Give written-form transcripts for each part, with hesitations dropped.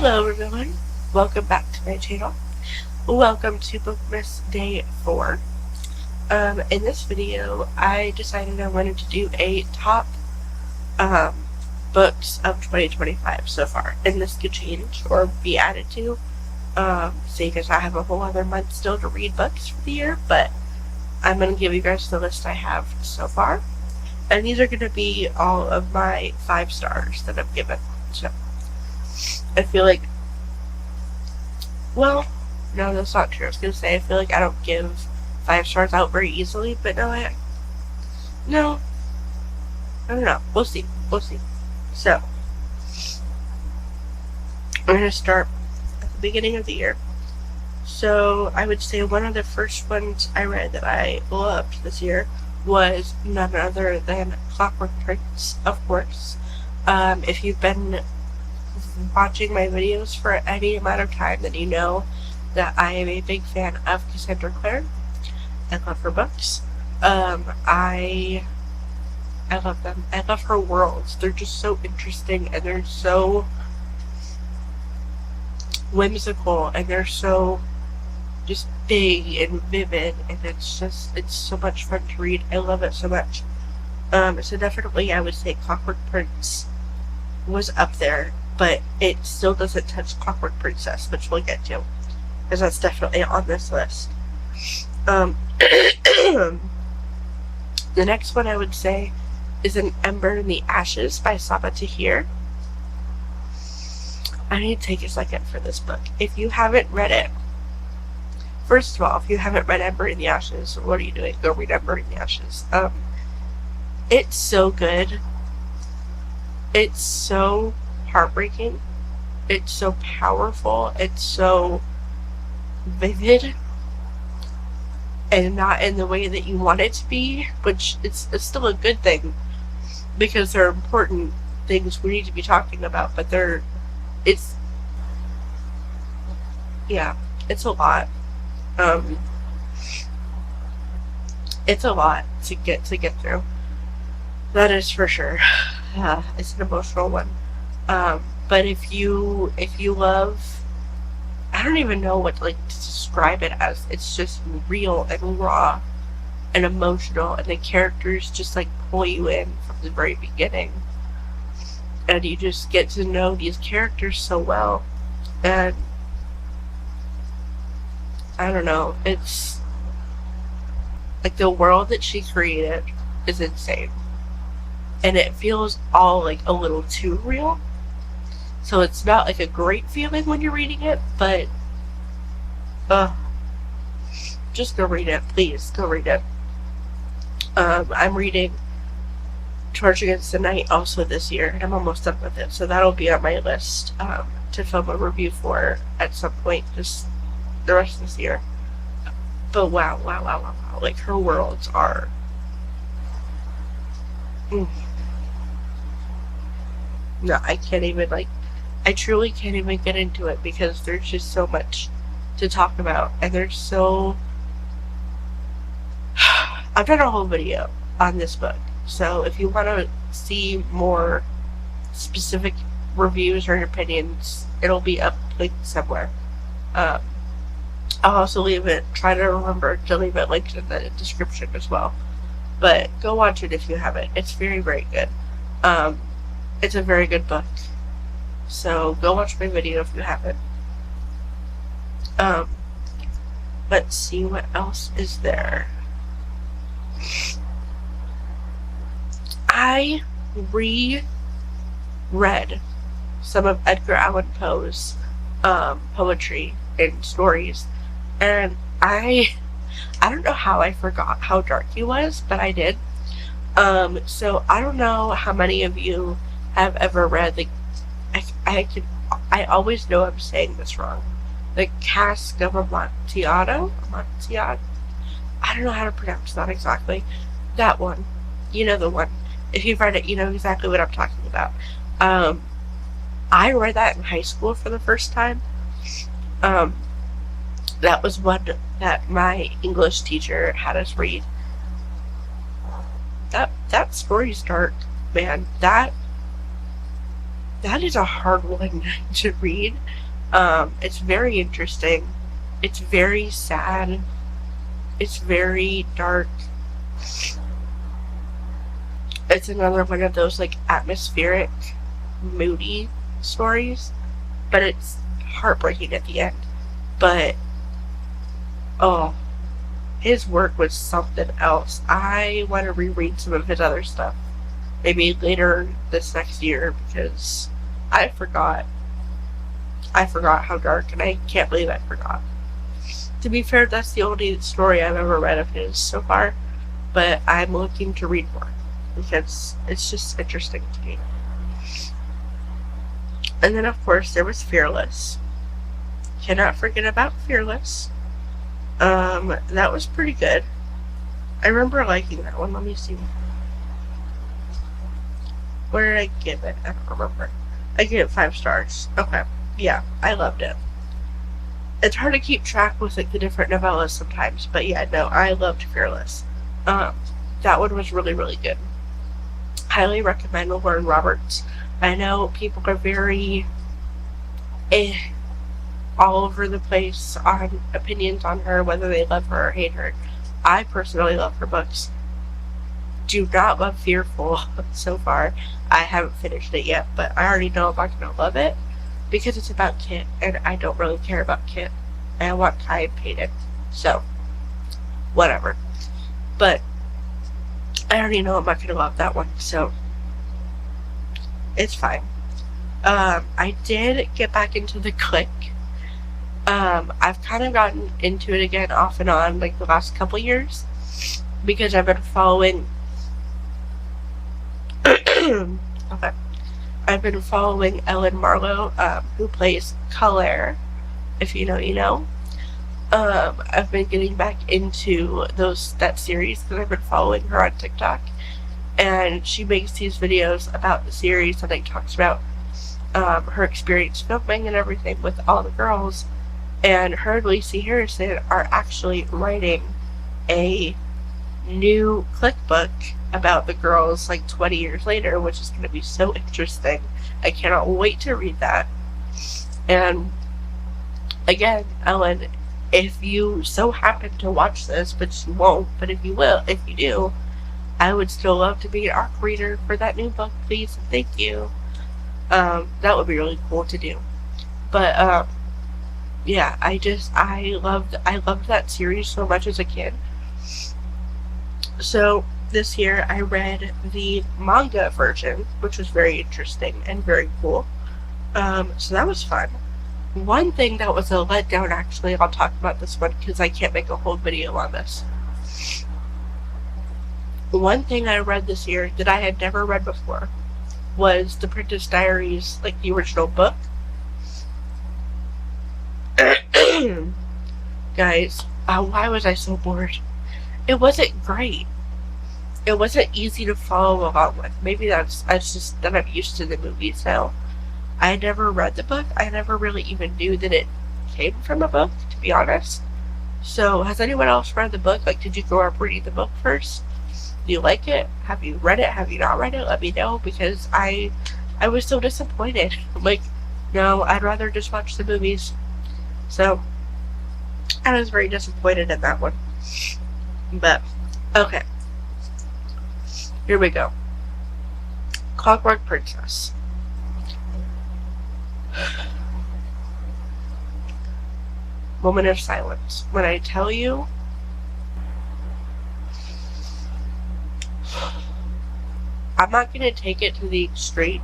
Hello everyone, welcome back to my channel. Welcome to Bookmas Day 4. In this video, I decided I wanted to do a top books of 2025 so far. And this could change or be added to, seeing as I have a whole other month still to read books for the year, but I'm going to give you guys the list I have so far. And these are going to be all of my 5 stars that I've given. So I feel like, well, no, that's not true. I was going to say, I feel like I don't give 5 stars out very easily, but no, I don't know. We'll see. So, I'm going to start at the beginning of the year. So, I would say one of the first ones I read that I loved this year was none other than Clockwork Prince, of course. If you've been watching my videos for any amount of time, then you know that I am a big fan of Cassandra Clare. I love her books. I love them. I love her worlds. They're just so interesting, and they're so whimsical, and they're so just big and vivid, and it's so much fun to read. I love it so much. So definitely I would say Clockwork Prince was up there, but it still doesn't touch Clockwork Princess, which we'll get to, because that's definitely on this list. The next one I would say is An Ember in the Ashes by Saba Tahir. I need to take a second for this book. If you haven't read it, first of all, if you haven't read Ember in the Ashes, what are you doing? Go read Ember in the Ashes. It's so good. It's so heartbreaking. It's so powerful. It's so vivid. And not in the way that you want it to be, which it's still a good thing, because there are important things we need to be talking about, but it's a lot. It's a lot to get through. That is for sure. It's an emotional one. But if you love, I don't even know what to describe it as. It's just real and raw and emotional, and the characters just pull you in from the very beginning, and you just get to know these characters so well. And I don't know, it's the world that she created is insane, and it feels all a little too real. So it's not a great feeling when you're reading it, but just go read it. Please, go read it. I'm reading Charge Against the Night also this year, and I'm almost done with it, so that'll be on my list to film a review for at some point just the rest of this year. But wow. Her worlds are no, I can't even I truly can't even get into it, because there's just so much to talk about, and there's so I've done a whole video on this book, so if you want to see more specific reviews or opinions, it'll be up somewhere. I'll also try to remember to leave it linked in the description as well, but go watch it if you haven't. It's very, very good. It's a very good book, so go watch my video if you haven't. Let's see what else is there. I reread some of Edgar Allan Poe's poetry and stories, and I don't know how I forgot how dark he was, but I did. So I don't know how many of you have ever read I always know I'm saying this wrong. The Cask of Amontillado? I don't know how to pronounce that exactly. That one. You know the one. If you've read it, you know exactly what I'm talking about. I read that in high school for the first time. That was one that my English teacher had us read. That story's dark, man. that is a hard one to read. It's very interesting. It's very sad. It's very dark. It's another one of those like atmospheric, moody stories, but it's heartbreaking at the end. But oh, his work was something else. I want to reread some of his other stuff, maybe later this next year, because I forgot how dark, and I can't believe I forgot. To be fair, that's the only story I've ever read of his so far, but I'm looking to read more because it's just interesting to me. And then, of course, there was Fearless. Cannot forget about Fearless. That was pretty good. I remember liking that one. Let me see. What did I give it? I don't remember. I gave it 5 stars. Okay. Yeah, I loved it. It's hard to keep track with like the different novellas sometimes, but yeah, no, I loved Fearless. That one was really, really good. Highly recommend Laurenroberts. I know people are very all over the place on opinions on her, whether they love her or hate her. I personally love her books. Do not love Fearful so far. I haven't finished it yet, but I already know I'm not going to love it because it's about Kit, and I don't really care about Kit. I want Kai and Peyton, so whatever. But I already know I'm not going to love that one, so it's fine. I did get back into the Click. I've kind of gotten into it again off and on like the last couple years because I've been following okay. I've been following Ellen Marlowe, who plays Claire. If you know, you know. I've been getting back into that series because I've been following her on TikTok, and she makes these videos about the series and like talks about her experience filming and everything with all the girls. And her and Lacey Harrison are actually writing a new Click book about the girls like 20 years later, which is going to be so interesting. I cannot wait to read that. And again, Ellen, if you so happen to watch this, but you won't, but if you will, if you do, I would still love to be an ARC reader for that new book, please, and thank you. That would be really cool to do. But yeah, I loved that series so much as a kid. So this year I read the manga version, which was very interesting and very cool. So that was fun. One thing that was a letdown, actually, I'll talk about this one because I can't make a whole video on this. One thing I read this year that I had never read before was The Princess Diaries, like the original book. Guys, why was I so bored? It wasn't great. It wasn't easy to follow along with. Maybe that's just that I'm used to the movies now. I never read the book. I never really even knew that it came from a book, to be honest. So, has anyone else read the book? Like, did you grow up reading the book first? Do you like it? Have you read it? Have you not read it? Let me know, because I was so disappointed. Like, no, I'd rather just watch the movies. So, I was very disappointed in that one. But, okay. Here we go. Clockwork Princess. Moment of silence. When I tell you, I'm not going to take it to the extreme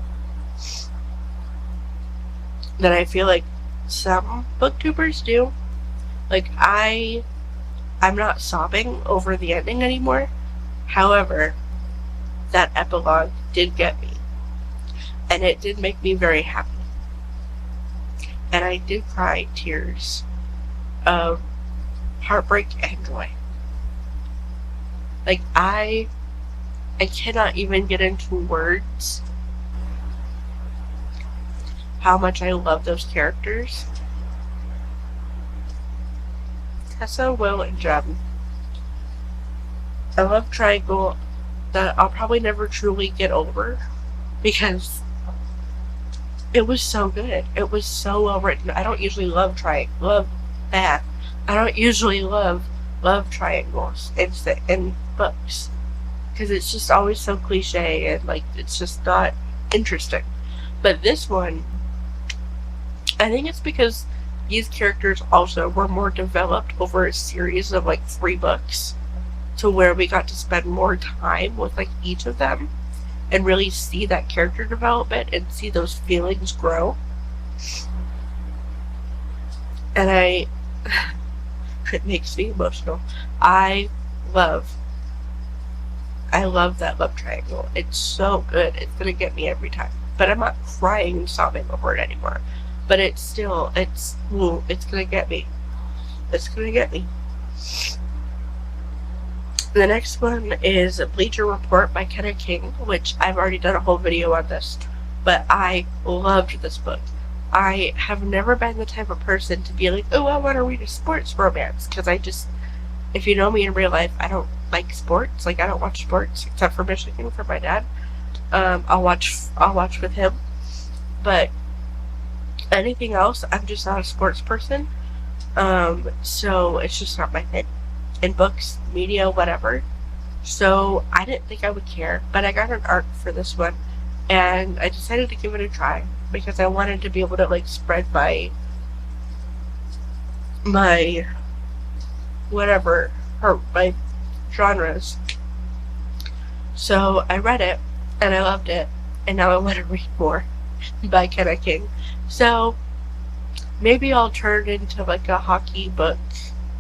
that I feel like some booktubers do. Like, I'm not sobbing over the ending anymore. However, that epilogue did get me. And it did make me very happy. And I did cry tears of heartbreak and joy. Like, I cannot even get into words how much I love those characters. Tessa, Will, and Jem. I love Triangle that I'll probably never truly get over because It was so good. It was so well written. I don't usually love that. I don't usually love triangles in books, because it's just always so cliche and like it's just not interesting. But this one, I think it's because these characters also were more developed over a series of like 3 books, to where we got to spend more time with like each of them and really see that character development and see those feelings grow. And it makes me emotional. I love that love triangle. It's so good. It's gonna get me every time. But I'm not crying and sobbing over it anymore. But it's gonna get me. It's gonna get me. The next one is Bleacher Report by Kenna King, which I've already done a whole video on this, but I loved this book. I have never been the type of person to be like, oh, I want to read a sports romance, because if you know me in real life, I don't like sports. Like, I don't watch sports except for Michigan for my dad. I'll watch with him, but anything else, I'm just not a sports person. So it's just not my thing. In books, media, whatever. So I didn't think I would care, but I got an arc for this one, and I decided to give it a try because I wanted to be able to like spread my whatever, or my genres. So I read it and I loved it, and now I want to read more by Kenna King. So maybe I'll turn into like a hockey book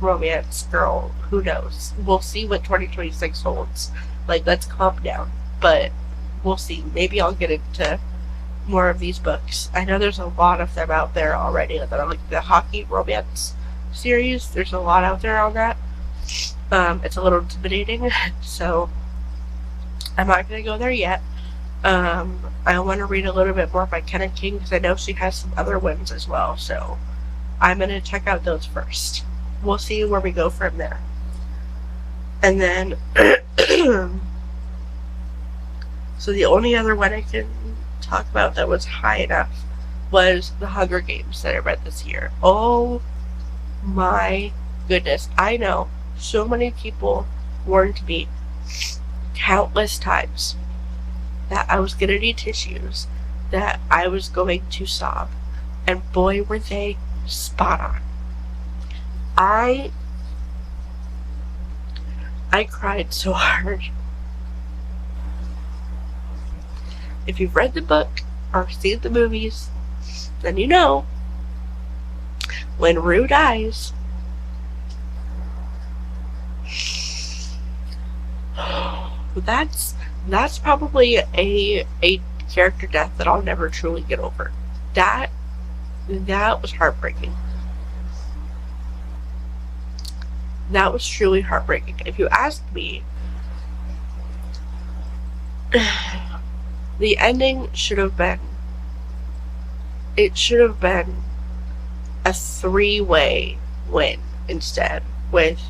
romance girl. Who knows? We'll see what 2026 holds. Like, let's calm down. But we'll see. Maybe I'll get into more of these books. I know there's a lot of them out there already. Like the hockey romance series. There's a lot out there on that. It's a little intimidating. So I'm not going to go there yet. I want to read a little bit more by Kenna King because I know she has some other ones as well. So I'm going to check out those first. We'll see where we go from there. And then, so the only other one I can talk about that was high enough was The Hunger Games that I read this year. Oh my goodness. I know so many people warned me countless times that I was going to need tissues, that I was going to sob. And boy, were they spot on. I cried so hard. If you've read the book or seen the movies, then you know when Rue dies, that's probably a character death that I'll never truly get over. That was heartbreaking. That was truly heartbreaking. If you ask me, the ending should have been a 3-way win instead, with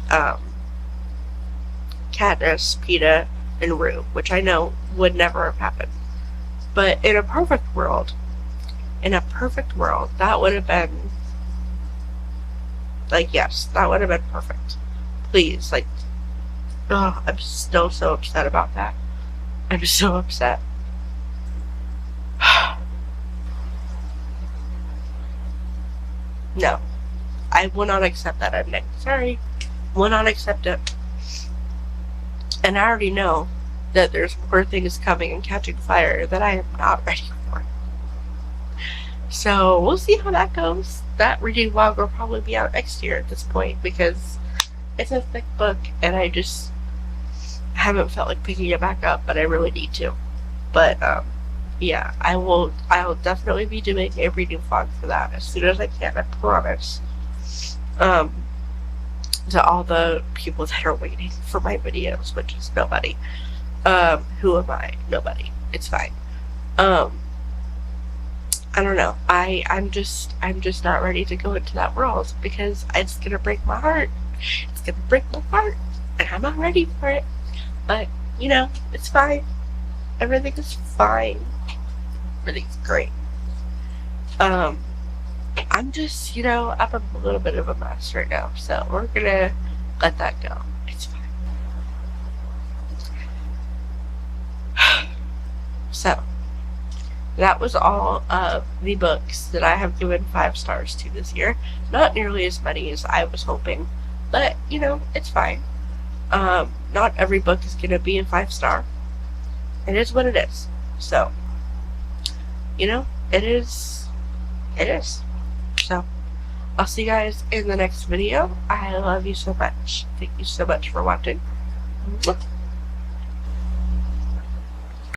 Katniss, Peeta, and Rue, which I know would never have happened. But in a perfect world, that would have been like, yes, that would have been perfect. Please, like, oh, I'm still so upset about that. I'm so upset. No, I will not accept that ending. Sorry, will not accept it. And I already know that there's more things coming in Catching Fire that I am not ready for. So we'll see how that goes. That reading vlog will probably be out next year at this point because it's a thick book and I just haven't felt like picking it back up, but I really need to. But yeah, I'll definitely be doing a reading vlog for that as soon as I can, I promise. To all the people that are waiting for my videos, which is nobody. Who am I? Nobody. It's fine. I don't know. I'm just not ready to go into that world because it's gonna break my heart. It's gonna break my heart, and I'm not ready for it. But you know, it's fine. Everything is fine. Everything's great. I'm just, I'm a little bit of a mess right now, so we're gonna let that go. It's fine. So, that was all of the books that I have given 5 stars to this year. Not nearly as many as I was hoping, but, it's fine. Not every book is gonna be a 5-star. It is what it is. So, it is. So, I'll see you guys in the next video. I love you so much. Thank you so much for watching.